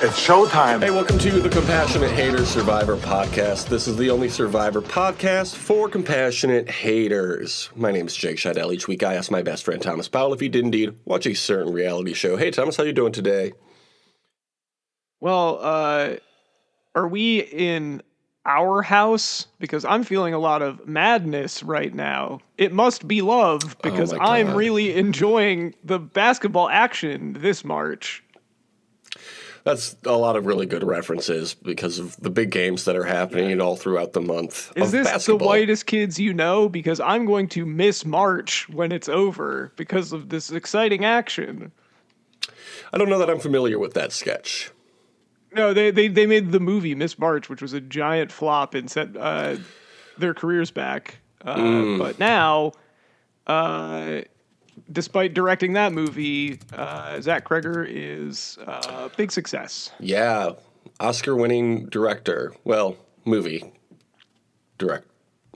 It's showtime. Hey, welcome to the Compassionate Haters Survivor Podcast. This is the only Survivor podcast for compassionate haters. My name is Jake Scheidel. Each week I ask my best friend Thomas Powell if he did indeed watch a certain reality show. Hey, Thomas, how you doing today? Well, are we in our house? Because I'm feeling a lot of madness right now. It must be love, because I'm really enjoying the basketball action this March. That's a lot of really good references because of the big games that are happening all throughout the month Is of this basketball. the Whitest Kids You Know? Because I'm going to miss March when it's over because of this exciting action. I don't know that I'm familiar with that sketch. No, they made the movie Miss March, which was a giant flop and set their careers back. But now, despite directing that movie, Zach Kreger is a big success. Yeah, Oscar-winning director. Well, movie direct.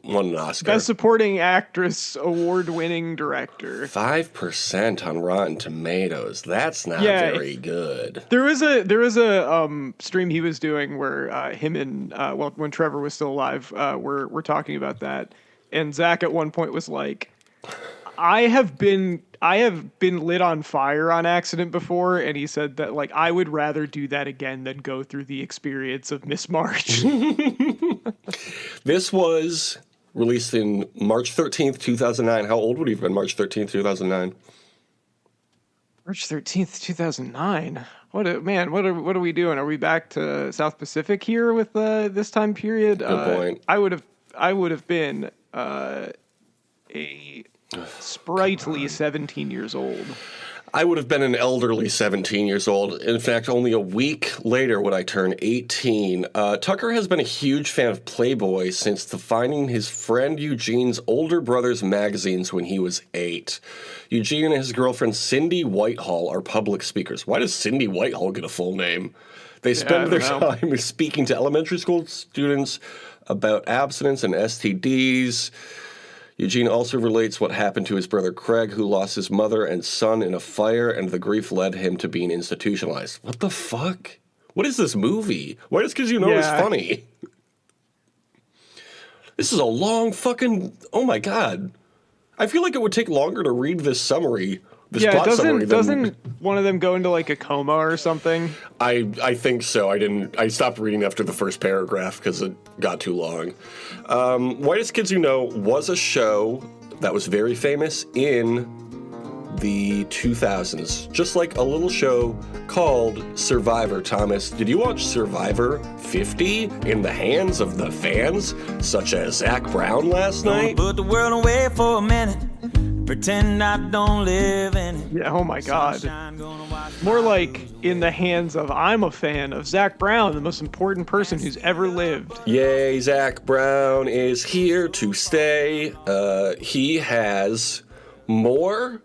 Won an Oscar. Best Supporting Actress award-winning director. 5% on Rotten Tomatoes. That's not very good. There was a stream he was doing where him and when Trevor was still alive, we're talking about that, and Zach at one point was like, I have been lit on fire on accident before, and he said that, like, I would rather do that again than go through the experience of Miss March. This was released in March 13th, 2009. How old would he have been March 13th, 2009? March 13th, 2009. What are we doing? Are we back to South Pacific here with this time period? Good point. I would have been a sprightly 17 years old. I would have been an elderly 17 years old. In fact, only a week later would I turn 18. Tucker has been a huge fan of Playboy since finding his friend Eugene's older brother's magazines when he was 8. Eugene and his girlfriend Cindy Whitehall are public speakers. Why does Cindy Whitehall get a full name? They spend their time speaking to elementary school students about abstinence and STDs. Eugene also relates what happened to his brother Craig, who lost his mother and son in a fire, and the grief led him to being institutionalized. What the fuck? What is this movie? Why does Kids You Know is funny? This is a long fucking... Oh my god. I feel like it would take longer to read this summary. Doesn't one of them go into like a coma or something? I think so. I stopped reading after the first paragraph because it got too long. Whitest Kids You Know was a show that was very famous in the 2000s, just like a little show called Survivor. Thomas, did you watch Survivor 50 in the hands of the fans, such as Zach Brown last night? Put the world away for a minute. Pretend I don't live in it. Yeah, oh my god. More like in the hands of, I'm a fan of Zach Brown, the most important person who's ever lived. Yay, Zach Brown is here to stay. He has more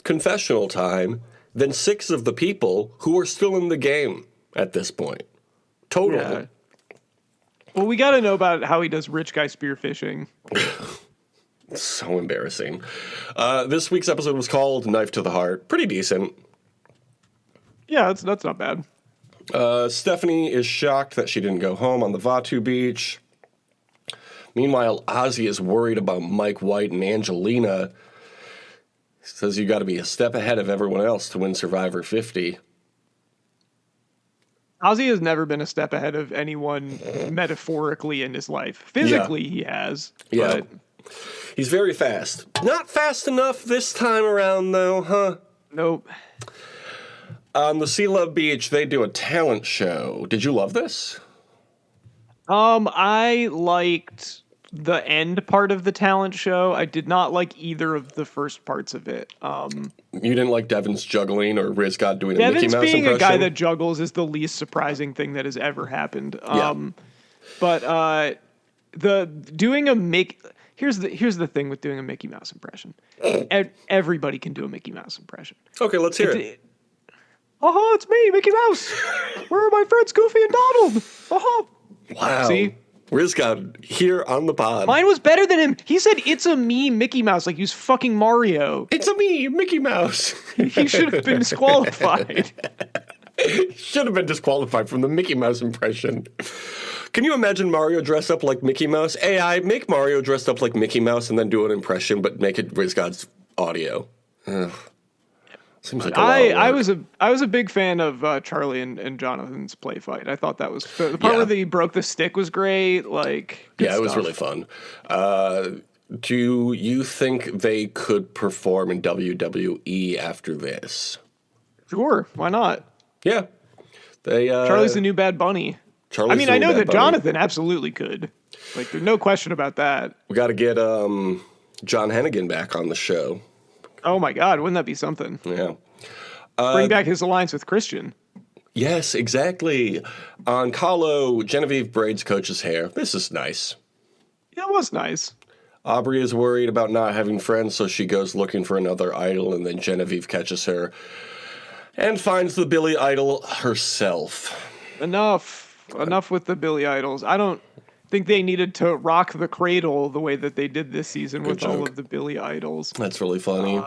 confessional time than 6 of the people who are still in the game at this point. Total. Yeah. Well, we gotta know about how he does rich guy spearfishing. So embarrassing. This week's episode was called Knife to the Heart. Pretty decent. Yeah, that's not bad. Stephanie is shocked that she didn't go home on the Vatu beach. Meanwhile, Ozzy is worried about Mike White and Angelina. He says you got to be a step ahead of everyone else to win Survivor 50. Ozzy has never been a step ahead of anyone metaphorically in his life. Physically, he has. Yeah. But he's very fast. Not fast enough this time around, though, huh? Nope. On the Sea Love Beach, they do a talent show. Did you love this? I liked the end part of the talent show. I did not like either of the first parts of it. You didn't like Devin's juggling or Riz God doing a Mickey Mouse impression? Devin's being a guy that juggles is the least surprising thing that has ever happened. But the doing a here's the thing with doing a Mickey Mouse impression. Everybody can do a Mickey Mouse impression. Okay, let's hear it. It's me, Mickey Mouse. Where are my friends Goofy and Donald? Wow. See? Riz God here on the pod. Mine was better than him. He said, "It's a me, Mickey Mouse," like he was fucking Mario. It's a me, Mickey Mouse. He should have been disqualified. Should have been disqualified from the Mickey Mouse impression. Can you imagine Mario dressed up like Mickey Mouse? AI, make Mario dressed up like Mickey Mouse and then do an impression, but make it Riz God's audio. Ugh. Seems like a lot of work. I was a big fan of Charlie and Jonathan's play fight. I thought that was the part where he broke the stick was great. Like, good it was stuff. really fun. Do you think they could perform in WWE after this? Sure, why not? Yeah. They Charlie's the new Bad Bunny. Charlie's I the mean, I new know Bad that Bunny. Jonathan absolutely could. Like, there's no question about that. We got to get John Hennigan back on the show. Oh my God, wouldn't that be something? Yeah. Bring back his alliance with Christian. Yes, exactly. On Kahlo, Genevieve braids Coach's hair. This is nice. Yeah, it was nice. Aubrey is worried about not having friends, so she goes looking for another idol, and then Genevieve catches her and finds the Billy Idol herself. Enough with the Billy Idols. I don't think they needed to rock the cradle the way that they did this season with all of the Billy Idols. That's really funny.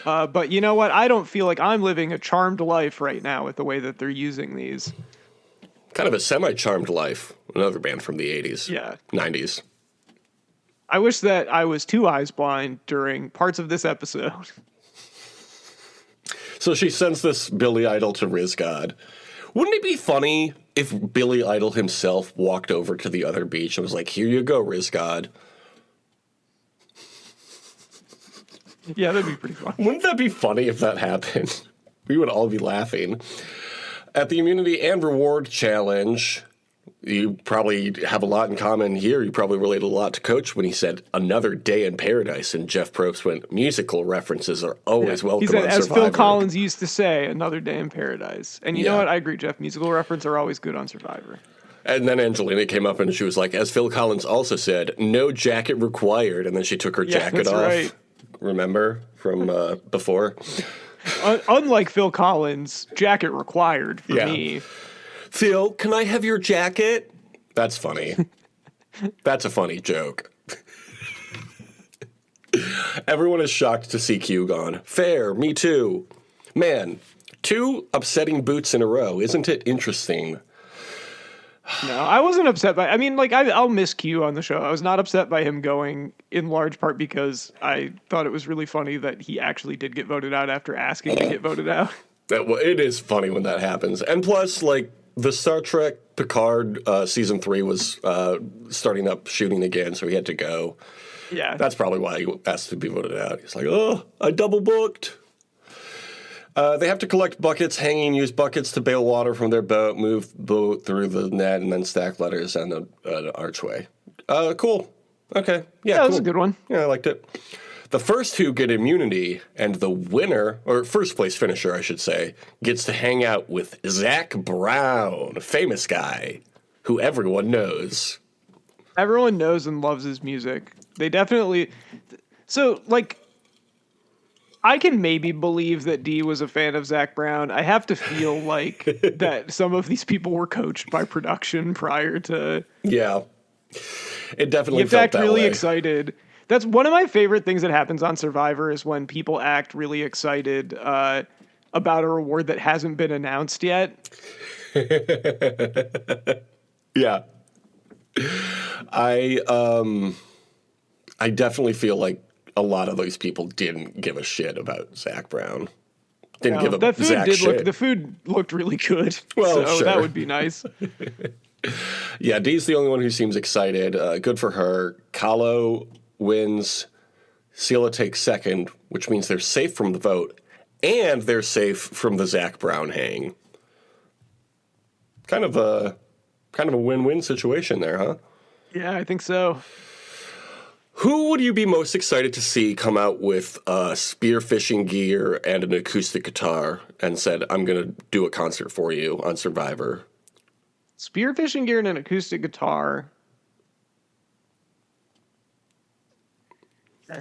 But you know what? I don't feel like I'm living a charmed life right now with the way that they're using these. Kind of a semi-charmed life. Another band from the 80s. Yeah. 90s. I wish that I was 2 eyes blind during parts of this episode. So she sends this Billy Idol to Riz God. Wouldn't it be funny if Billy Idol himself walked over to the other beach and was like, here you go, Riz God? Yeah, that'd be pretty fun. Wouldn't that be funny if that happened? We would all be laughing. At the Immunity and Reward Challenge, you probably have a lot in common here. You probably related a lot to Coach when he said, another day in paradise, and Jeff Probst went, musical references are always welcome He said, on as Survivor. Phil Collins used to say, another day in paradise. And you know what? I agree, Jeff. Musical references are always good on Survivor. And then Angelina came up and she was like, as Phil Collins also said, no jacket required. And then she took her jacket off. Right. Remember from before? Unlike Phil Collins, jacket required for me. Phil, can I have your jacket? That's funny. That's a funny joke. Everyone is shocked to see Q gone. Fair, me too. Man, 2 upsetting boots in a row. Isn't it interesting? No, I wasn't upset by. I mean, like I'll miss Q on the show. I was not upset by him going, in large part because I thought it was really funny that he actually did get voted out after asking to get voted out. Well, it is funny when that happens, and plus, like the Star Trek Picard season 3 was starting up shooting again, so he had to go. Yeah, That's probably why he asked to be voted out. He's like, oh, I double booked. They have to collect buckets, hanging, use buckets to bail water from their boat, move boat through the net, and then stack letters on an archway. Cool. Okay. Yeah, that cool. was a good one. Yeah, I liked it. The first 2 get immunity, and the winner, or first place finisher, I should say, gets to hang out with Zach Brown, famous guy who everyone knows. Everyone knows and loves his music. They definitely. So, like, I can maybe believe that Dee was a fan of Zach Brown. I have to feel like that some of these people were coached by production prior to. Yeah. It definitely You have to felt act that really way. excited. That's one of my favorite things that happens on Survivor is when people act really excited about a reward that hasn't been announced yet. Yeah. I definitely feel like a lot of those people didn't give a shit about Zach Brown. Didn't give a That food Zach did shit. look. The food looked really good. Well, so sure. that would be nice. Yeah, Dee's the only one who seems excited. Good for her. Kahlo wins. Skee-Lo takes second, which means they're safe from the vote, and they're safe from the Zach Brown hang. Kind of a win-win situation there, huh? Yeah, I think so. Who would you be most excited to see come out with spearfishing gear and an acoustic guitar and said, I'm going to do a concert for you on Survivor? Spearfishing gear and an acoustic guitar.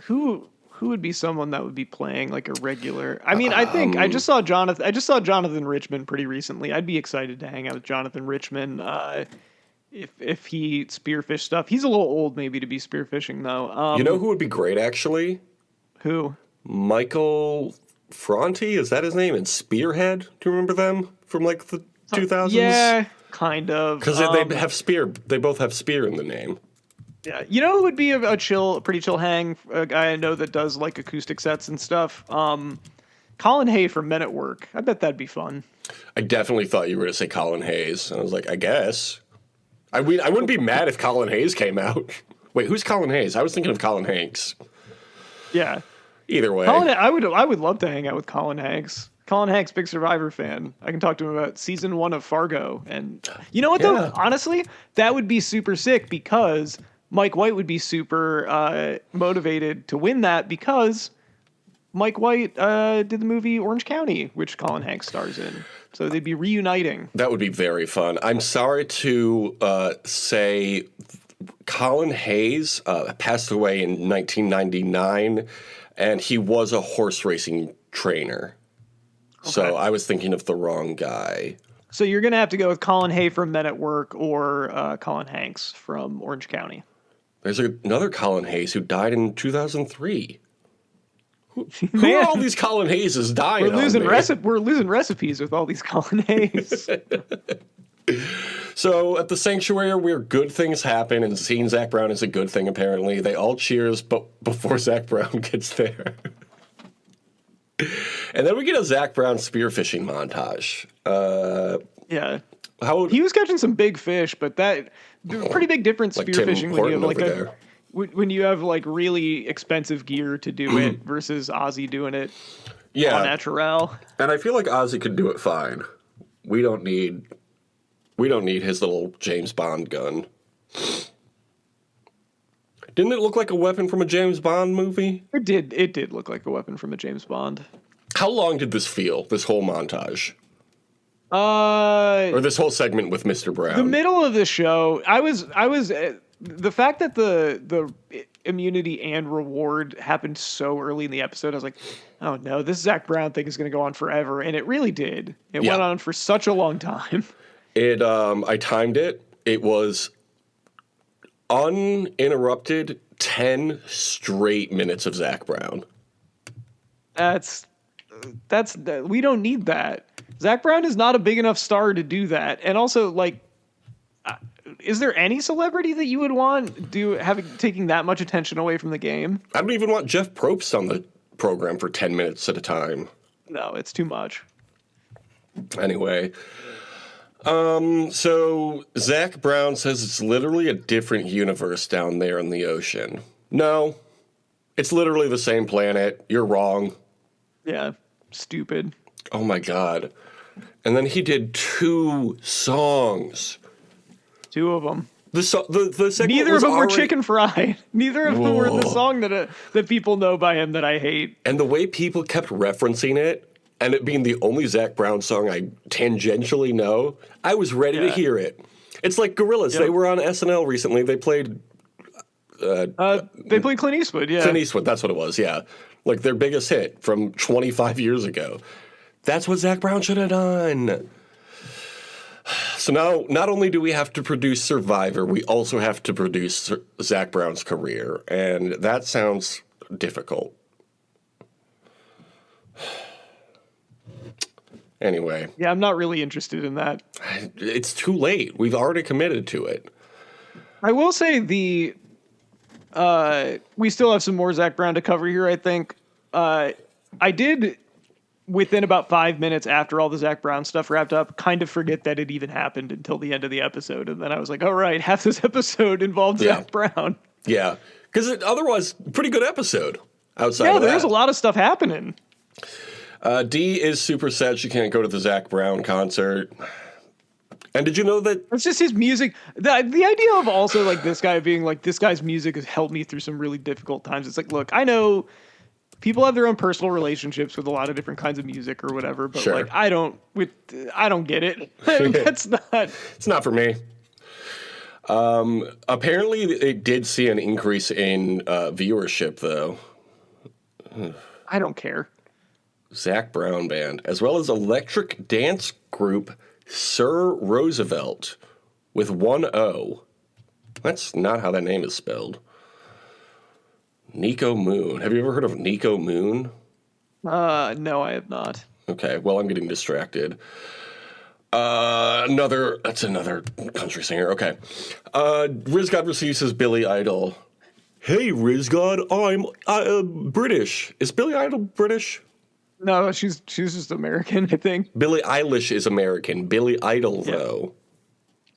Who would be someone that would be playing like a regular? I mean, I think I just saw Jonathan Richman pretty recently. I'd be excited to hang out with Jonathan Richman if he spearfish stuff. He's a little old maybe to be spearfishing though. You know who would be great, actually? Who? Michael Fronty, is that his name? And Spearhead, do you remember them from like the 2000s? Yeah, kind of. Because they have Spear. They both have Spear in the name. Yeah, you know who would be a pretty chill hang? A guy I know that does like acoustic sets and stuff. Colin Hay from Men at Work. I bet that'd be fun. I definitely thought you were going to say Colin Hayes. And I was like, I guess. I wouldn't be mad if Colin Hayes came out. Wait, who's Colin Hayes? I was thinking of Colin Hanks. Yeah. Either way. I would love to hang out with Colin Hanks. Colin Hanks, big Survivor fan. I can talk to him about season 1 of Fargo. And you know what, though? Honestly, that would be super sick because Mike White would be super motivated to win that because Mike White did the movie Orange County, which Colin Hanks stars in. So they'd be reuniting. That would be very fun. I'm sorry to say Colin Hayes passed away in 1999, and he was a horse racing trainer. Okay. So I was thinking of the wrong guy. So you're going to have to go with Colin Hay from Men at Work or Colin Hanks from Orange County. There's another Colin Hayes who died in 2003. Who are all these Colin Hayes dying? We're losing recipes with all these Colin Hayes. So at the sanctuary where good things happen and seeing Zac Brown is a good thing, apparently, they all cheers but before Zac Brown gets there. And then we get a Zac Brown spearfishing montage. Yeah. He was catching some big fish, but pretty big difference like spearfishing when you have when you have like really expensive gear to do it versus Ozzy doing it all natural. And I feel like Ozzy could do it fine. We don't need his little James Bond gun. Didn't it look like a weapon from a James Bond movie? It did look like a weapon from a James Bond. How long did this feel, this whole montage? Or this whole segment with Mr. Brown? The middle of the show, I was the fact that the immunity and reward happened so early in the episode, I was like, oh no, this Zac Brown thing is going to go on forever. And it really did. It went on for such a long time. I timed it. It was uninterrupted 10 straight minutes of Zac Brown. We don't need that. Zac Brown is not a big enough star to do that. And also, like, is there any celebrity that you would want taking that much attention away from the game? I don't even want Jeff Probst on the program for 10 minutes at a time. No, it's too much. Anyway, so Zac Brown says it's literally a different universe down there in the ocean. No, it's literally the same planet. You're wrong. Yeah, stupid. Oh my God. And then he did 2 songs. 2 of them. The segment Neither of them were Chicken Fried. Neither of them were the song that people know by him that I hate. And the way people kept referencing it, and it being the only Zac Brown song I tangentially know, I was ready to hear it. It's like Gorillaz. Yep. They were on SNL recently. They played... they played Clint Eastwood, yeah. Clint Eastwood, that's what it was, yeah. Like their biggest hit from 25 years ago. That's what Zac Brown should have done. So now, not only do we have to produce Survivor, we also have to produce Zac Brown's career, and that sounds difficult. Anyway. Yeah, I'm not really interested in that. It's too late. We've already committed to it. I will say we still have some more Zac Brown to cover here, I think. I did, within about 5 minutes after all the Zac Brown stuff wrapped up, kind of forget that it even happened until the end of the episode. And then I was like, all right, half this episode involved Zac Brown. Yeah, because otherwise, pretty good episode outside of that. Yeah, there's a lot of stuff happening. Dee is super sad she can't go to the Zac Brown concert. And did you know that... It's just his music. The idea of also, like, this guy being like, this guy's music has helped me through some really difficult times. It's like, look, I know people have their own personal relationships with a lot of different kinds of music or whatever, but like, I don't get it. That's not... It's not for me. Apparently, it did see an increase in viewership, though. I don't care. Zac Brown Band, as well as electric dance group Sir Roosevelt with 1 O. That's not how that name is spelled. Nico Moon. Have you ever heard of Nico Moon? No, I have not. Okay, well, I'm getting distracted. That's another country singer. Okay. Riz God receives his Billy Idol. Hey, Riz God, I'm British. Is Billy Idol British? No, she's just American, I think. Billie Eilish is American. Billy Idol, though.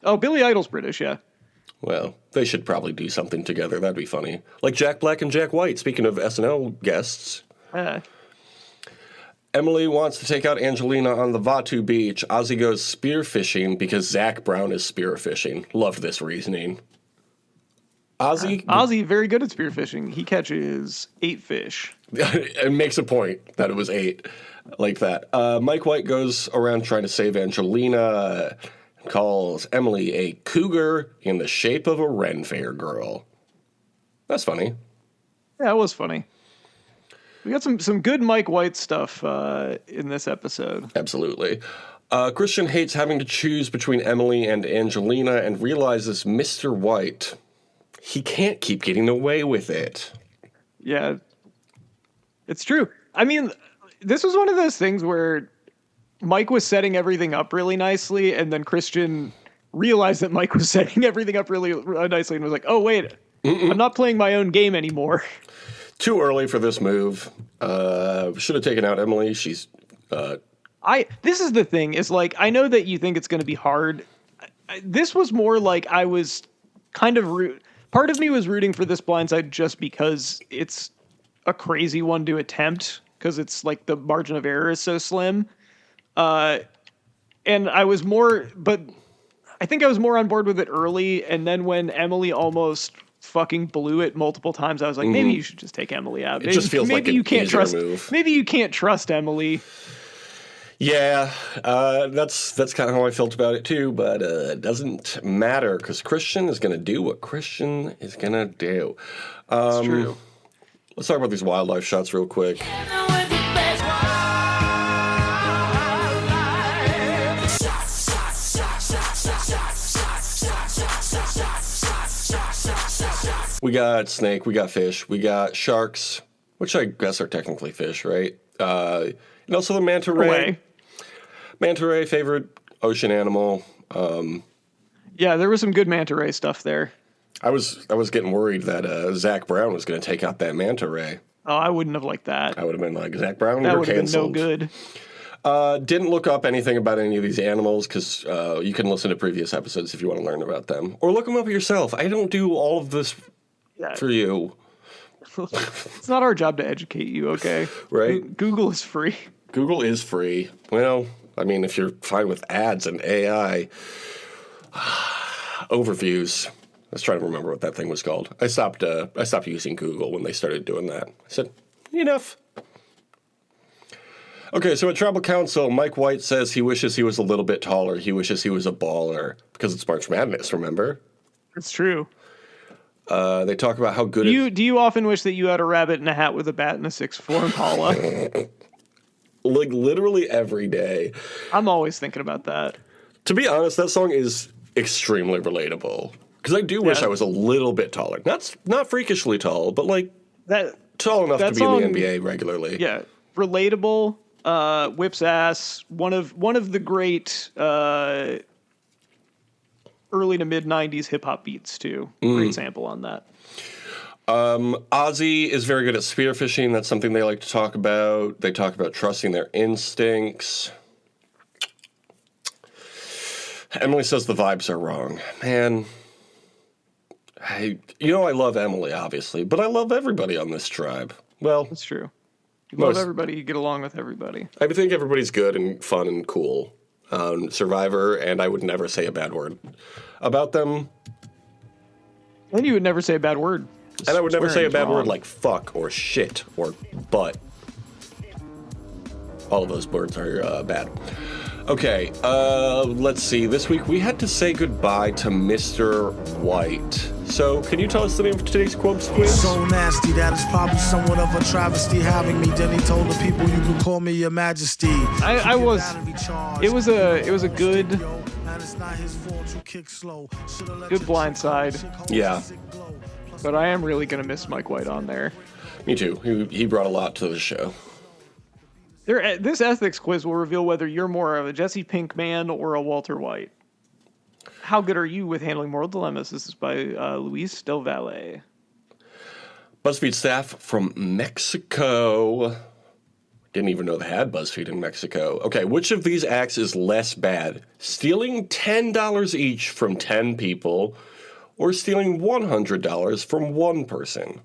Oh, Billy Idol's British, yeah. Well, they should probably do something together. That'd be funny. Like Jack Black and Jack White, speaking of SNL guests. Emily wants to take out Angelina on the Vatu Beach. Ozzy goes spearfishing because Zach Brown is spearfishing. Loved this reasoning. Ozzy, very good at spearfishing. He catches 8 fish. It makes a point that it was 8 like that. Mike White goes around trying to save Angelina, calls Emily a cougar in the shape of a Ren Fair girl. That's funny. Yeah, it was funny. We got some good Mike White stuff in this episode. Absolutely. Christian hates having to choose between Emily and Angelina and realizes Mr. White, he can't keep getting away with it. Yeah, it's true. I mean, this was one of those things where Mike was setting everything up really nicely, and then Christian realized that Mike was setting everything up really nicely and was like, oh, wait, I'm not playing my own game anymore. Too early for this move. Should have taken out Emily. She's... This is the thing, is like, I know that you think it's going to be hard. This was more like I was kind of... Part of me was rooting for this blindside just because it's a crazy one to attempt, because it's like the margin of error is so slim. And I was more... But I think I was more on board with it early, and then when Emily almost fucking blew it multiple times, I was like, maybe you should just take Emily out. It just feels like an easier move. Maybe you can't trust Emily. Yeah, that's kind of how I felt about it too, but it doesn't matter because Christian is going to do what Christian is going to do. It's true. Let's talk about these wildlife shots real quick. We got snake, we got fish, we got sharks, which I guess are technically fish, right? And also the manta ray. Manta ray, favorite ocean animal. Yeah, there was some good manta ray stuff there. I was getting worried that Zach Brown was going to take out that manta ray. Oh, I wouldn't have liked that. I would have been like, Zach Brown, that you're would have been no good. Didn't look up anything about any of these animals because you can listen to previous episodes if you want to learn about them. Or look them up yourself. I don't do all of this for you. It's not our job to educate you, okay? Right? Google is free. Google is free. Well, I mean, if you're fine with ads and AI. Overviews. Let's try to remember what that thing was called. I stopped using Google when they started doing that. I said, enough. Okay, so at Tribal Council, Mike White says he wishes he was a little bit taller. He wishes he was a baller because it's March Madness, remember? It's true. They talk about how good Do you often wish that you had a rabbit in a hat with a bat and a 6'4" Impala? Like, literally every day. I'm always thinking about that. To be honest, that song is extremely relatable. Because I do wish I was a little bit taller. Not freakishly tall, but, like, tall enough to be in the NBA regularly. Yeah, relatable, whips ass, one of the great early to mid 90s hip hop beats too. Great sample on that. Ozzy is very good at spearfishing. That's something they like to talk about. They talk about trusting their instincts. Emily says the vibes are wrong. Man, I love Emily, obviously, but I love everybody on this tribe. Well, that's true. You love everybody, you get along with everybody. I think everybody's good and fun and cool. Survivor, and I would never say a bad word about them. And you would never say a bad word. And I would never say a bad word like fuck or shit or butt. All of those words are bad. Okay, let's see. This week we had to say goodbye to Mr. White. So, can you tell us the name of today's quotes, please? So nasty that it's probably somewhat of a travesty having me. Then he told the people you can call me your majesty. It was a good blindside. Yeah. But I am really gonna miss Mike White on there. Me too. He brought a lot to the show. This ethics quiz will reveal whether you're more of a Jesse Pinkman or a Walter White. How good are you with handling moral dilemmas? This is by Luis Del Valle. BuzzFeed staff from Mexico. Didn't even know they had BuzzFeed in Mexico. Okay, which of these acts is less bad? Stealing $10 each from 10 people or stealing $100 from one person?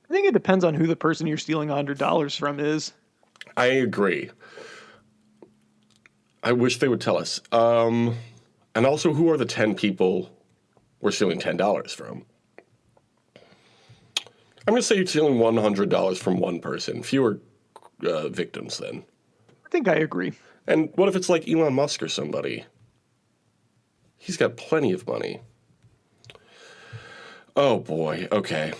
I think it depends on who the person you're stealing $100 from is. I agree. I wish they would tell us. And also, who are the 10 people we're stealing $10 from? I'm going to say you're stealing $100 from one person. Fewer victims then. I think I agree. And what if it's like Elon Musk or somebody? He's got plenty of money. Oh boy, okay.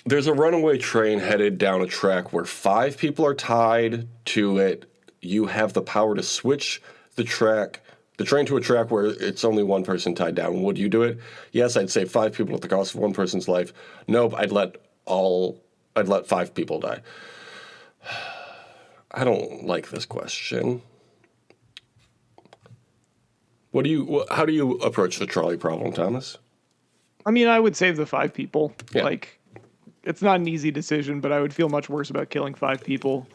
There's a runaway train headed down a track where 5 people are tied to it. You have the power to switch the train to a track where it's only one person tied down. Would you do it? Yes, I'd save 5 people at the cost of one person's life. Nope, I'd let 5 people die. I don't like this question. How do you approach the trolley problem, Thomas? I mean, I would save the 5 people. Yeah. Like, it's not an easy decision, but I would feel much worse about killing 5 people.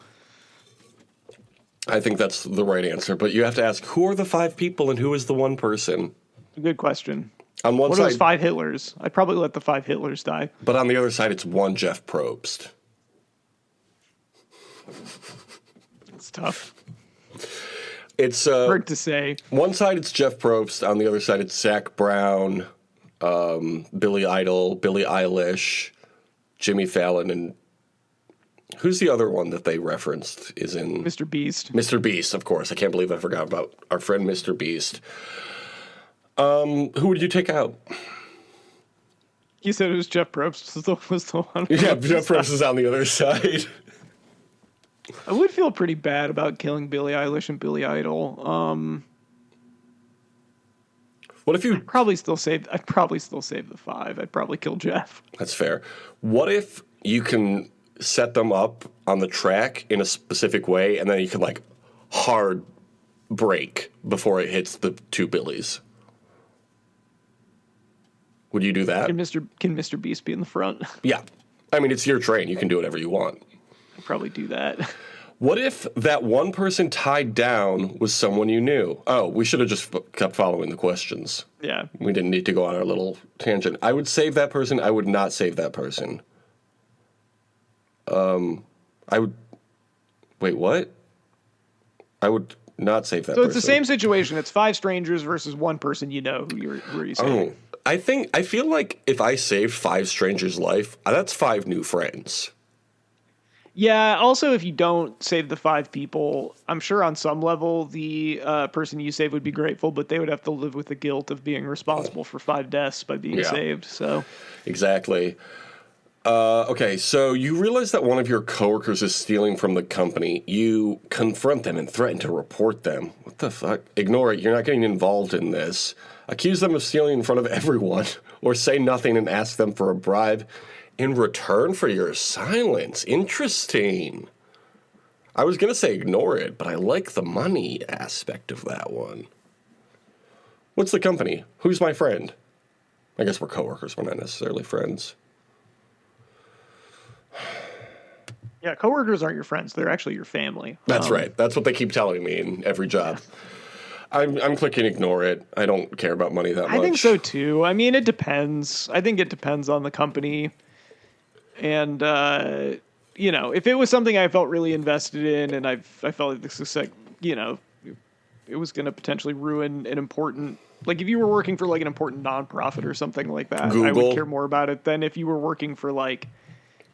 I think that's the right answer, but you have to ask, who are the 5 people and who is the one person? Good question. On one What side, are those 5 Hitlers? I'd probably let the 5 Hitlers die. but on the other side, it's one Jeff Probst. It's tough. It's Hard to say. one side it's Jeff Probst, on the other side it's Zach Brown, Billy Idol, Billie Eilish, Jimmy Fallon, and who's the other one that they referenced is in Mr. Beast. Mr. Beast, of course. I can't believe I forgot about our friend Mr. Beast. Who would you take out? You said it was Jeff Probst was the one. Yeah, Jeff Probst is on the other side. I would feel pretty bad about killing Billie Eilish and Billy Idol. What if you... I'd probably still save the 5. I'd probably kill Jeff. That's fair. What if you can set them up on the track in a specific way, and then you can, like, hard brake before it hits the 2 Billies? Would you do that? Can Mr. Beast be in the front? Yeah. I mean, it's your train. You can do whatever you want. I'd probably do that. What if that one person tied down was someone you knew? Oh, we should have just kept following the questions. Yeah. We didn't need to go on our little tangent. I would save that person. I would not save that person. I would... Wait, what? I would not save that person. So it's the same situation. It's 5 strangers versus one person you know who are you saving. Oh, I feel like if I saved 5 strangers' life, that's 5 new friends. Yeah, also, if you don't save the 5 people, I'm sure on some level the person you save would be grateful, but they would have to live with the guilt of being responsible for 5 deaths by being saved. So Exactly. Okay, so you realize that one of your coworkers is stealing from the company. You confront them and threaten to report them. What the fuck? Ignore it. You're not getting involved in this. Accuse them of stealing in front of everyone, or say nothing and ask them for a bribe in return for your silence. Interesting. I was going to say ignore it, but I like the money aspect of that one. What's the company? Who's my friend? I guess we're coworkers. We're not necessarily friends. yeah, coworkers aren't your friends; they're actually your family. That's right. That's what they keep telling me in every job. I'm clicking ignore it. I don't care about money that much. I think so too. I mean, it depends. I think it depends on the company. And, if it was something I felt really invested in and I felt like this was like, it was going to potentially ruin an important, like if you were working for like an important nonprofit or something like that, Google. I would care more about it than if you were working for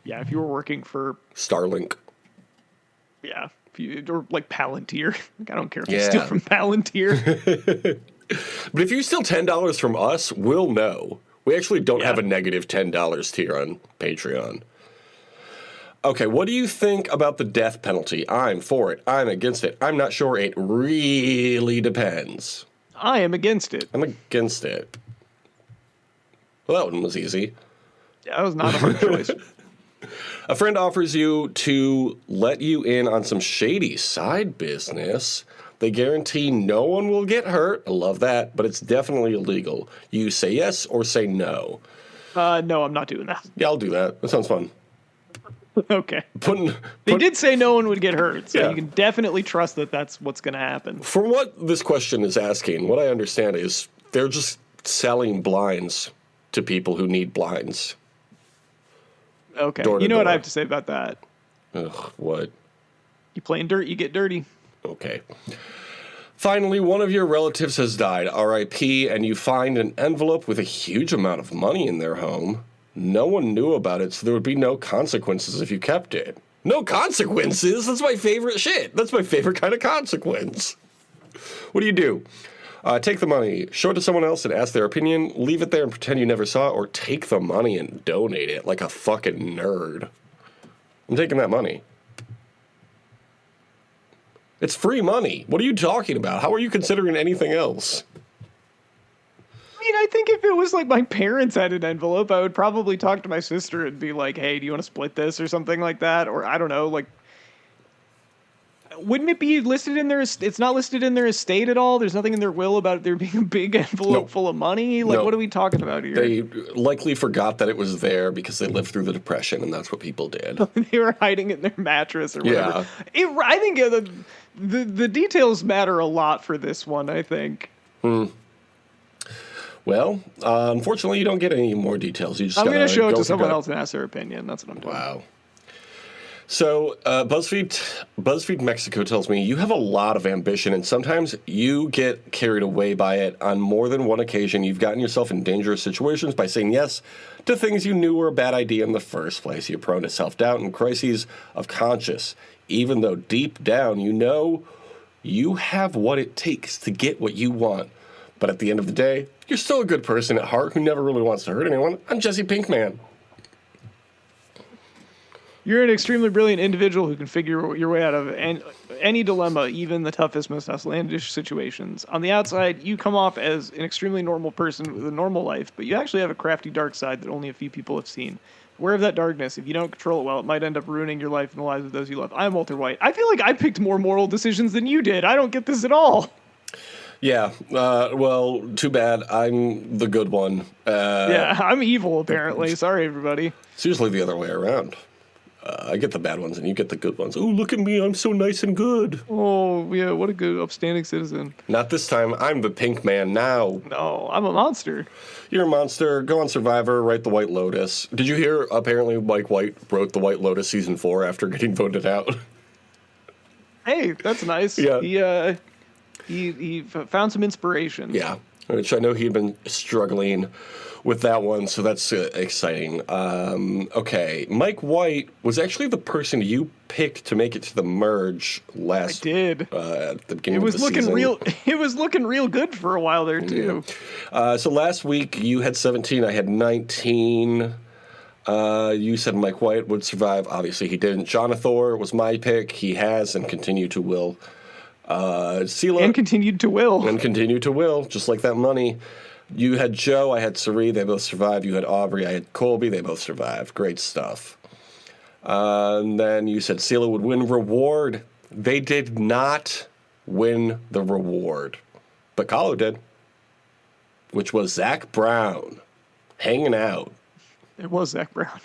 if you were working for Starlink. Yeah. Or like Palantir. Like, I don't care if you steal from Palantir. But if you steal $10 from us, we'll know. We actually don't have a negative $10 tier on Patreon. Okay, what do you think about the death penalty? I'm for it. I'm against it. I'm not sure. It really depends. I am against it. I'm against it. Well, that one was easy. Yeah, that was not a hard choice. A friend offers you to let you in on some shady side business. They guarantee no one will get hurt. I love that, but it's definitely illegal. You say yes or say no. No, I'm not doing that. Yeah, I'll do that. That sounds fun. Okay. They did say no one would get hurt, so Yeah. you can definitely trust that that's what's going to happen. From what this question is asking, what I understand is they're just selling blinds to people who need blinds. Okay. Door to You know what door. I have to say about that? Ugh, what? You play in dirt, you get dirty. Okay. Finally, one of your relatives has died, RIP, and you find an envelope with a huge amount of money in their home. No one knew about it, so there would be no consequences if you kept it. No consequences? That's my favorite shit. That's my favorite kind of consequence. What do? Take the money, show it to someone else and ask their opinion, leave it there and pretend you never saw it, or take the money and donate it like a fucking nerd. I'm taking that money. It's free money. What are you talking about? How are you considering anything else? I mean, I think if it was like my parents had an envelope, I would probably talk to my sister and be like, hey, do you want to split this or something like that? Or I don't know, like, wouldn't it be listed in their, it's not listed in their estate at all? There's nothing in their will about there being a big envelope Nope. full of money? Like, Nope. What are we talking about here? They likely forgot that it was there because they lived through the Depression, and that's what people did. They were hiding it in their mattress or whatever. Yeah. I think the details matter a lot for this one, I think. Well, unfortunately, you don't get any more details. You just I'm going to gotta show it go to with your someone gut. else and ask their opinion. That's what I'm doing. Wow. So, BuzzFeed Mexico tells me you have a lot of ambition, and sometimes you get carried away by it. On more than one occasion, you've gotten yourself in dangerous situations by saying yes to things you knew were a bad idea in the first place. You're prone to self-doubt and crises of conscience, even though deep down you know you have what it takes to get what you want. But at the end of the day, you're still a good person at heart who never really wants to hurt anyone. I'm Jesse Pinkman. You're an extremely brilliant individual who can figure your way out of any dilemma, even the toughest, most outlandish situations. On the outside, you come off as an extremely normal person with a normal life, but you actually have a crafty dark side that only a few people have seen. Aware of that darkness, if you don't control it well, it might end up ruining your life and the lives of those you love. I'm Walter White. I feel like I picked more moral decisions than you did. I don't get this at all. Yeah, well, too bad. I'm the good one. Yeah, I'm evil, apparently. Sorry, everybody. It's usually the other way around. I get the bad ones and you get the good ones. Oh, look at me. I'm so nice and good. Oh, yeah, what a good, upstanding citizen. Not this time. I'm the pink man now. No, I'm a monster. You're a monster. Go on Survivor. Write The White Lotus. Did you hear apparently Mike White wrote The White Lotus Season 4 after getting voted out? Hey, that's nice. Yeah. He found some inspiration. Yeah, which I know he'd been struggling with that one, so that's exciting. Okay, Mike White was actually the person you picked to make it to the merge last. I did. At the beginning It was of the looking season. real. It was looking real good for a while there too. So last week you had 17, I had 19. You said Mike White would survive. Obviously he didn't. Jonathor was my pick. He has and continue to will. Skee-Lo And continued to will. and continue to will, just like that money. You had Joe, I had Sari, they both survived. You had Aubrey, I had Colby, they both survived. Great stuff. And then you said Skee-Lo would win reward. They did not win the reward. But Kahlo did, which was Zach Brown hanging out. It was Zach Brown.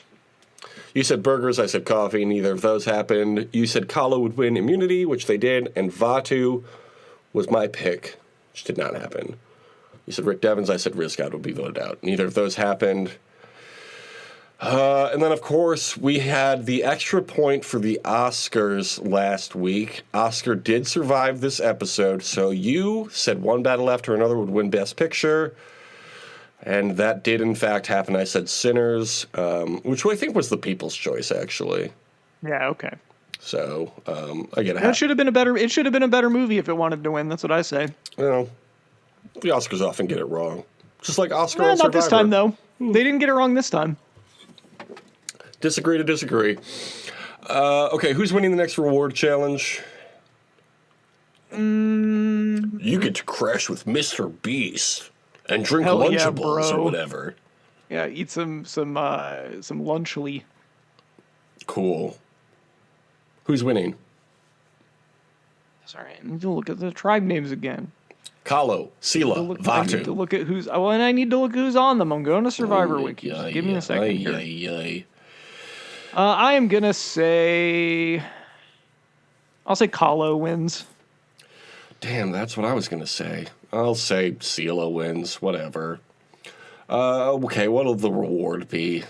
You said burgers, I said coffee, neither of those happened. You said Kahlo would win immunity, which they did, and Vatu was my pick, which did not happen. You said Rick Devens, I said Riz God would be voted out. Neither of those happened. And then, of course, we had the extra point for the Oscars last week. Oscar did survive this episode, so you said one battle after another would win Best Picture. And that did, in fact, happen. I said Sinners, which I think was the People's Choice, actually. Yeah. Okay. So I get a That half. should have been a better. It should have been a better movie if it wanted to win. That's what I say. You know, the Oscars often get it wrong. Just like Oscar and Not Survivor. this time though. They didn't get it wrong this time. Disagree to disagree. Okay, who's winning the next reward challenge? You get to crash with Mr. Beast and drink Hell yeah, Lunchables or bro. whatever. Yeah. Eat some lunchly. Cool. Who's winning? Sorry, I need to look at the tribe names again. Kahlo, Skee-Lo, I need to Vaatu. look at who's. Oh, and I need to look at who's on them. I'm going to Survivor Wiki. Just give me a second here. I am gonna say. I'll say Kahlo wins. Damn, that's what I was gonna say. I'll say Skee-Lo wins. Whatever. Okay, what'll the reward be?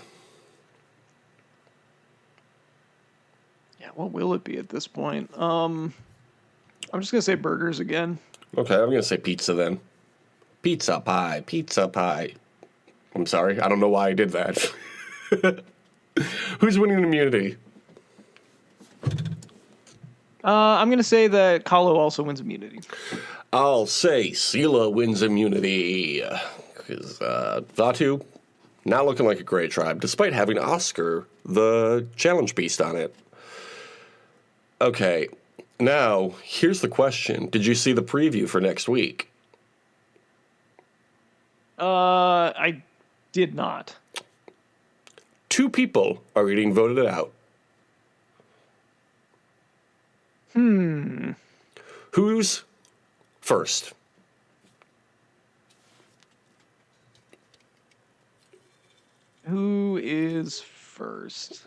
Yeah, what will it be at this point? I'm just gonna say burgers again. Okay, I'm gonna say pizza then. Pizza pie, pizza pie. I'm sorry, I don't know why I did that. Who's winning immunity? I'm gonna say that Kahlo also wins immunity. I'll say Skee-Lo wins immunity. Because Vaatu, not looking like a great tribe, despite having Oscar, the challenge beast, on it. Okay, now, here's the question. Did you see the preview for next week? I did not. 2 people are getting voted out. Who's first? Who is first?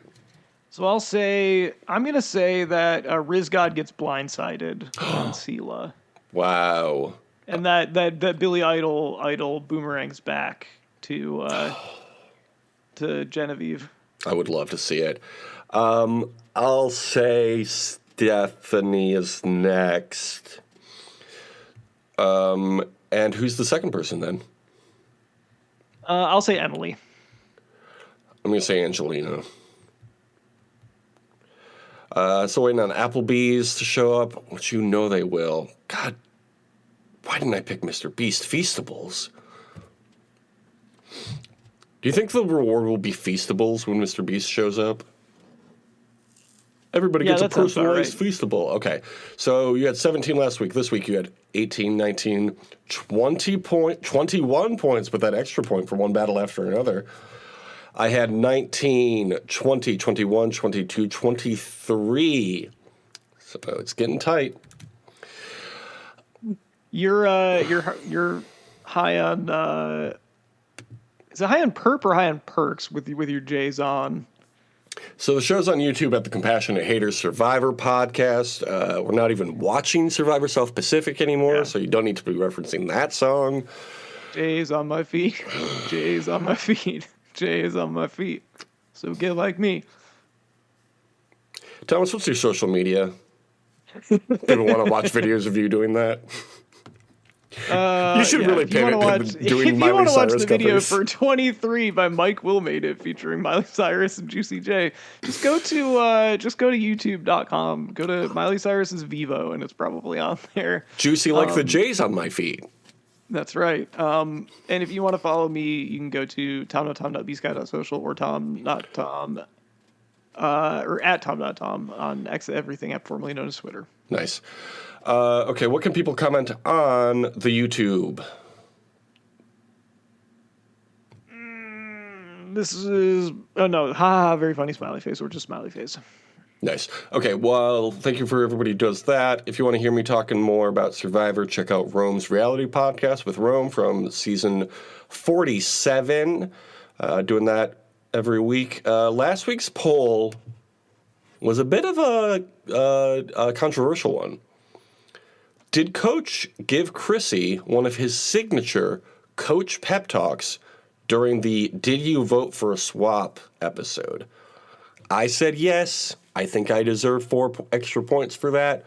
So I'm gonna say that Rizgod gets blindsided on Sela, Wow. and that Billy Idol boomerangs back to Genevieve. I would love to see it. I'll say Stephanie is next. And who's the second person then? I'll say Emily. I'm going to say Angelina. So waiting on Applebee's to show up, which you know they will. God, why didn't I pick Mr. Beast? Feastables. Do you think the reward will be Feastables when Mr. Beast shows up? Everybody gets a personalized Feastable. Okay, so you had 17 last week. This week you had 18, 19, 21 points with that extra point for one battle after another. I had 19, 20, 21, 22, 23. So it's getting tight. You're high on is it high on perp or high on perks with your J's on? So the show's on YouTube at the Compassionate Haters Survivor podcast. We're not even watching Survivor South Pacific anymore, so you don't need to be referencing that song. J's on my feet. J's on my feet. J's on my feet. So get like me. Thomas, what's your social media? People want to watch videos of you doing that? You should really pay attention to doing Miley Cyrus covers. If you want to watch the video for 23 by Mike Will Made It featuring Miley Cyrus and Juicy J, just go to youtube.com. Go to Miley Cyrus's Vivo, and it's probably on there. Juicy like the J's on my feet. That's right. And if you want to follow me, you can go to tom.tom.bsky.social or tom.tom or at tom.tom on everything app formerly known as Twitter. Nice. Okay, what can people comment on the YouTube? This is very funny smiley face or just smiley face. Nice. Okay, well, thank you for everybody who does that. If you want to hear me talking more about Survivor, check out Rome's reality podcast with Rome from season 47. Doing that every week. Last week's poll was a bit of a controversial one. Did Coach give Chrissy one of his signature Coach pep talks during the Did You Vote for a Swap episode? I said yes. I think I deserve 4 extra points for that.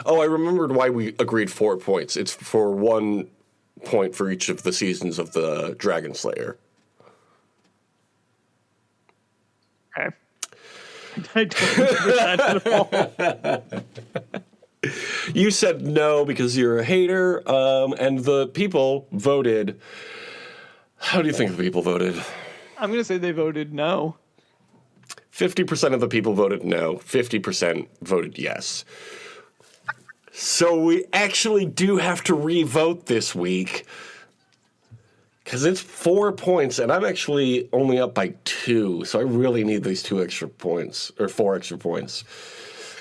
Oh, I remembered why we agreed 4 points. It's for 1 point for each of the seasons of the Dragon Slayer. Okay. I don't remember that at all. You said no because you're a hater, and the people voted. How do you think the people voted? I'm going to say they voted no. 50% of the people voted no. 50% voted yes. So we actually do have to re-vote this week. Because it's 4 points, and I'm actually only up by 2, so I really need these 2 extra points, or 4 extra points.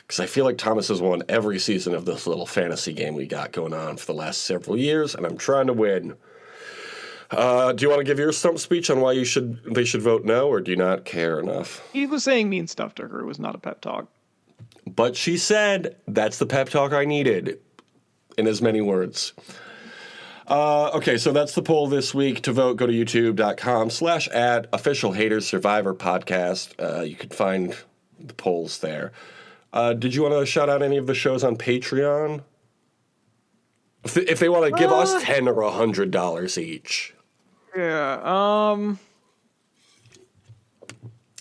Because I feel like Thomas has won every season of this little fantasy game we got going on for the last several years, and I'm trying to win. Do you want to give your stump speech on why they should vote no, or do you not care enough? He was saying mean stuff to her. It was not a pep talk. But she said, that's the pep talk I needed, in as many words. Okay, so that's the poll this week. To vote, go to youtube.com/@officialhaterssurvivor podcast. You can find the polls there. Did you want to shout out any of the shows on Patreon? If they want to give us $10 or $100 each. Yeah.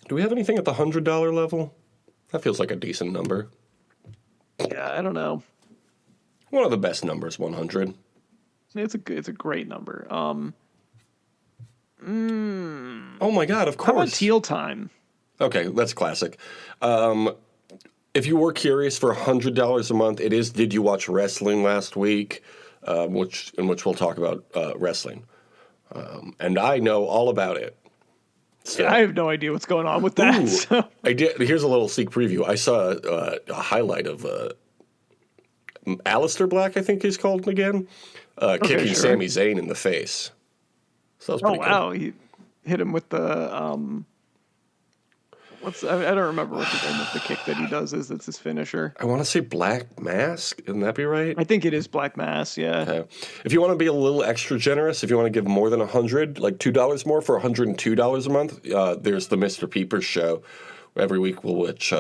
Do we have anything at the $100 level? That feels like a decent number. Yeah, I don't know. One of the best numbers, 100. It's a great number. Oh my God, of course. How about Teal Time? Okay, that's classic. If you were curious, for $100 a month, it is Did You Watch Wrestling last week, in which we'll talk about wrestling. And I know all about it. So, I have no idea what's going on with that. So. I did. Here's a little sneak preview. I saw a highlight of Aleister Black, I think he's called again, kicking Sami Zayn in the face. So that was pretty cool. He hit him with the I don't remember what the name of the kick that he does is. That's his finisher. I want to say Black Mask. Isn't that be right? I think it is Black Mass. Yeah. Okay. If you want to be a little extra generous, if you want to give more than $100, like $2 more for $102 a month, there's the Mr. Peepers show every week, which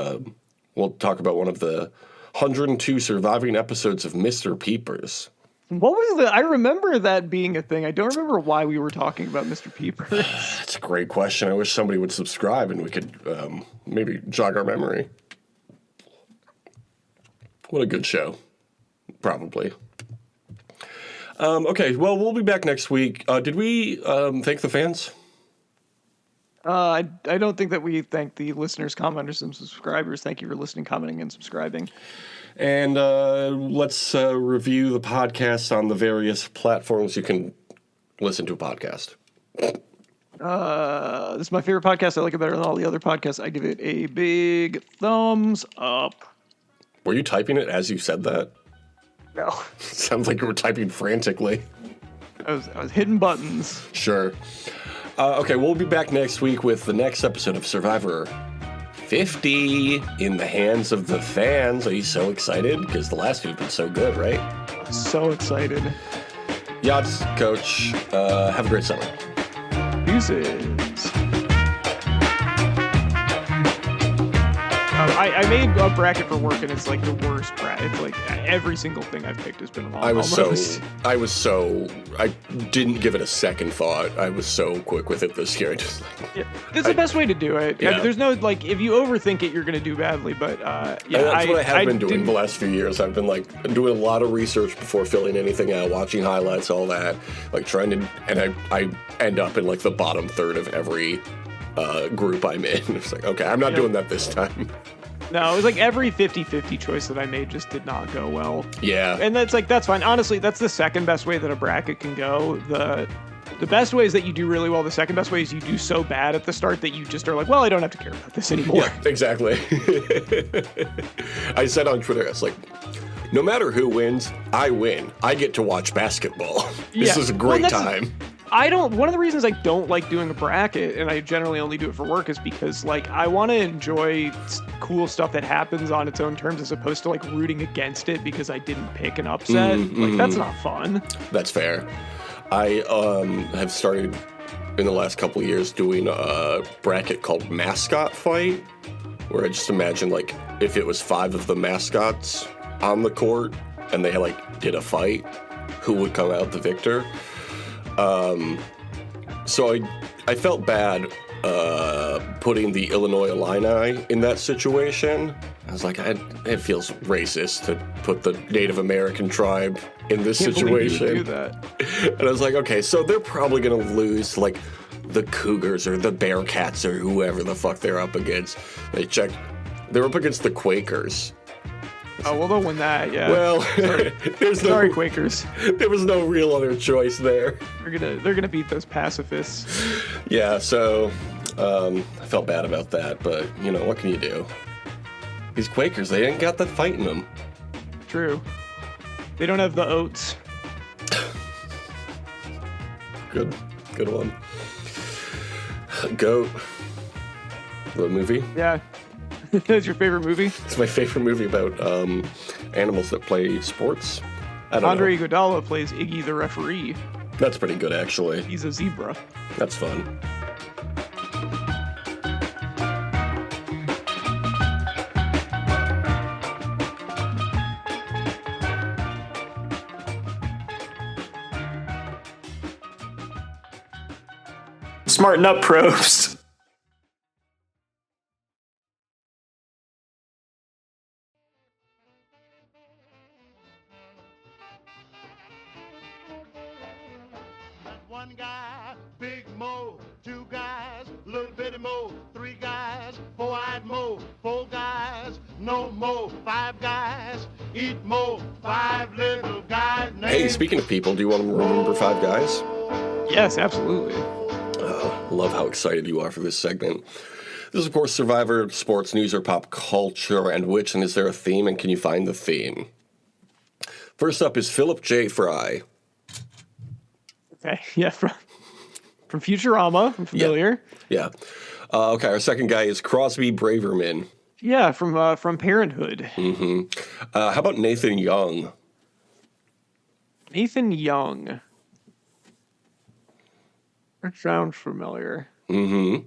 we'll talk about one of the 102 surviving episodes of Mr. Peepers. What was I remember that being a thing. I don't remember why we were talking about Mr. Peepers. That's a great question. I wish somebody would subscribe and we could maybe jog our memory. What a good show. Probably. Okay, well, we'll be back next week. Did we thank the fans? I don't think that we thank the listeners, commenters, and subscribers. Thank you for listening, commenting, and subscribing. And let's review the podcast on the various platforms you can listen to a podcast. This is my favorite podcast. I like it better than all the other podcasts. I give it a big thumbs up. Were you typing it as you said that? No. Sounds like you were typing frantically. I was hitting buttons. Sure. Okay, we'll be back next week with the next episode of Survivor 50 in the hands of the fans. Are you so excited? Because the last few have been so good, right? So excited. Yachts, Coach. Have a great summer. Deuces. I made a bracket for work, and it's like the worst bracket. It's like every single thing I've picked has been wrong. I didn't give it a second thought. I was so quick with it this year. This is the best way to do it. Yeah. There's no, like, if you overthink it, you're going to do badly. But that's what I have been doing the last few years. I've been like doing a lot of research before filling anything out, watching highlights, all that, like trying to, and I end up in like the bottom third of every group I'm in. It's like, okay, I'm not doing that this time. No, it was like every 50-50 choice that I made just did not go well. Yeah. And that's fine. Honestly, that's the second best way that a bracket can go. The best way is that you do really well. The second best way is you do so bad at the start that you just are like, well, I don't have to care about this anymore. Yeah, exactly. I said on Twitter, I was like, no matter who wins, I win. I get to watch basketball. This is a great time. One of the reasons I don't like doing a bracket, and I generally only do it for work, is because, like, I want to enjoy cool stuff that happens on its own terms as opposed to, like, rooting against it because I didn't pick an upset. Like, that's not fun. That's fair. I have started in the last couple of years doing a bracket called Mascot Fight, where I just imagine, like, if it was 5 of the mascots on the court and they, like, did a fight, who would come out the victor? So I felt bad putting the Illinois Illini in that situation. I was like, it feels racist to put the Native American tribe in this situation. You would do that. And I was like, okay, so they're probably going to lose, like, the Cougars or the Bearcats or whoever the fuck they're up against. They're up against the Quakers. Oh, well, they'll win that, yeah. Well, Sorry, Quakers. there was no real other choice there. They're gonna beat those pacifists. Yeah, so I felt bad about that, but what can you do? These Quakers, they ain't got that fight in them. True. They don't have the oats. Good one. Goat. The movie? Yeah. That's your favorite movie? It's my favorite movie about animals that play sports. I don't Andre know. Iguodala plays Iggy the referee. That's pretty good, actually. He's a zebra. That's fun. Smarten up, probes. One guy, big Mo, two guys, little bitty Mo, three guys, four-eyed Mo, four guys, no Mo, five guys, eat Mo, five little guys. Hey, speaking of people, do you want to remember Five Guys? Yes, absolutely. Love how excited you are for this segment. This is, of course, Survivor, sports, news, or pop culture, and which, and is there a theme, and can you find the theme? First up is Philip J. Fry. Okay, yeah, from Futurama. I'm familiar. Yeah. Okay, our second guy is Crosby Braverman. Yeah, from Parenthood. How about Nathan Young? Nathan Young. That sounds familiar. He's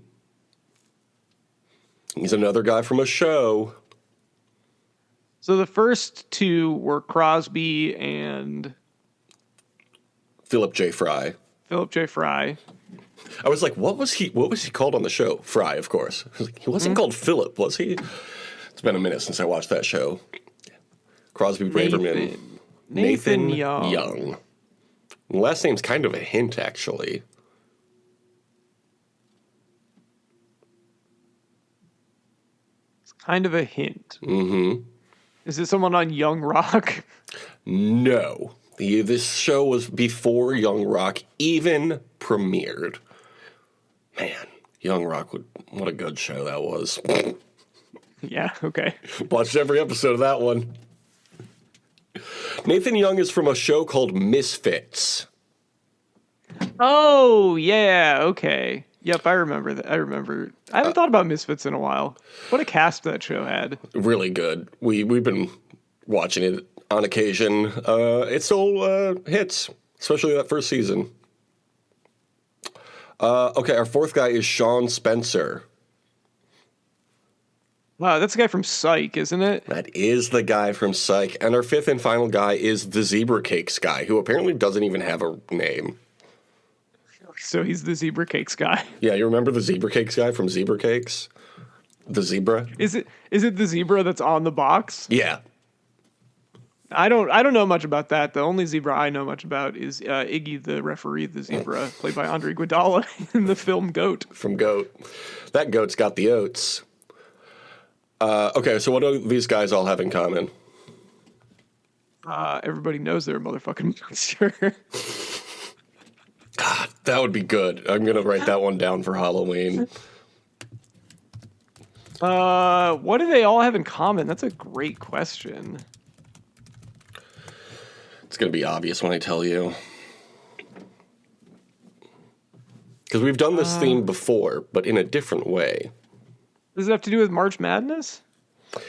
another guy from a show. So the first two were Crosby and Philip J. Fry. Philip J. Fry. I was like, what was he called on the show? Fry, of course. I was like, he wasn't called Philip, was he? It's been a minute since I watched that show. Crosby Braverman. Nathan Young. Last name's kind of a hint, actually. It's kind of a hint. Is it someone on Young Rock? No. This show was before Young Rock even premiered. Man, Young Rock, what a good show that was. Yeah, okay. Watched every episode of that one. Nathan Young is from a show called Misfits. Oh, yeah, okay. Yep, I remember that. I haven't thought about Misfits in a while. What a cast that show had. Really good. We've been watching it on occasion. It still hits, especially that first season. Okay, our fourth guy is Sean Spencer. Wow, that's the guy from Psych, isn't it? That is the guy from Psych. And our fifth and final guy is the Zebra Cakes guy, who apparently doesn't even have a name. So he's the Zebra Cakes guy. Yeah, you remember the Zebra Cakes guy from Zebra Cakes? The zebra? Is it the zebra that's on the box? Yeah. I don't know much about that. The only zebra I know much about is Iggy the referee, the zebra, played by Andre Iguodala in the film Goat. From Goat. That goat's got the oats. Okay, so what do these guys all have in common? Everybody knows they're a motherfucking monster. God, that would be good. I'm going to write that one down for Halloween. What do they all have in common? That's a great question. It's going to be obvious when I tell you. Because we've done this theme before, but in a different way. Does it have to do with March Madness?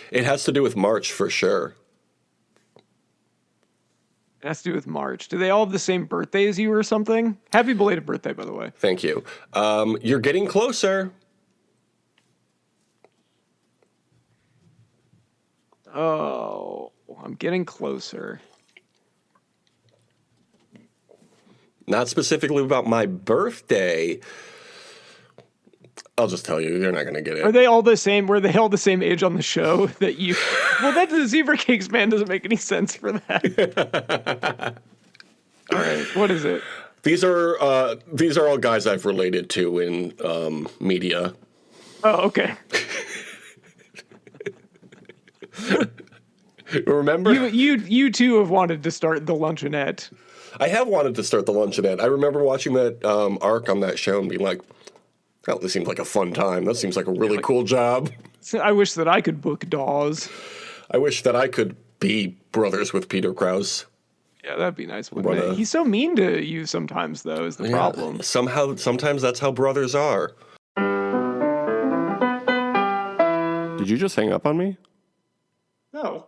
It has to do with March for sure. It has to do with March. Do they all have the same birthday as you or something? Happy belated birthday, by the way. Thank you. You're getting closer. Oh, I'm getting closer. Not specifically about my birthday. I'll just tell you, you're not going to get it. Are they all the same? Were they all the same age on the show that you... Well, that the Zebra Cakes man doesn't make any sense for that. All right, what is it? These are all guys I've related to in media. Oh, okay. Remember? You too have wanted to start the luncheonette. I have wanted to start the luncheonette. I remember watching that arc on that show and being like, "Oh, this seems like a fun time. That seems like a really cool job." I wish that I could book Dawes. I wish that I could be brothers with Peter Krause. Yeah, that'd be nice, wouldn't it? He's so mean to you sometimes, though, is the problem. Sometimes that's how brothers are. Did you just hang up on me? No.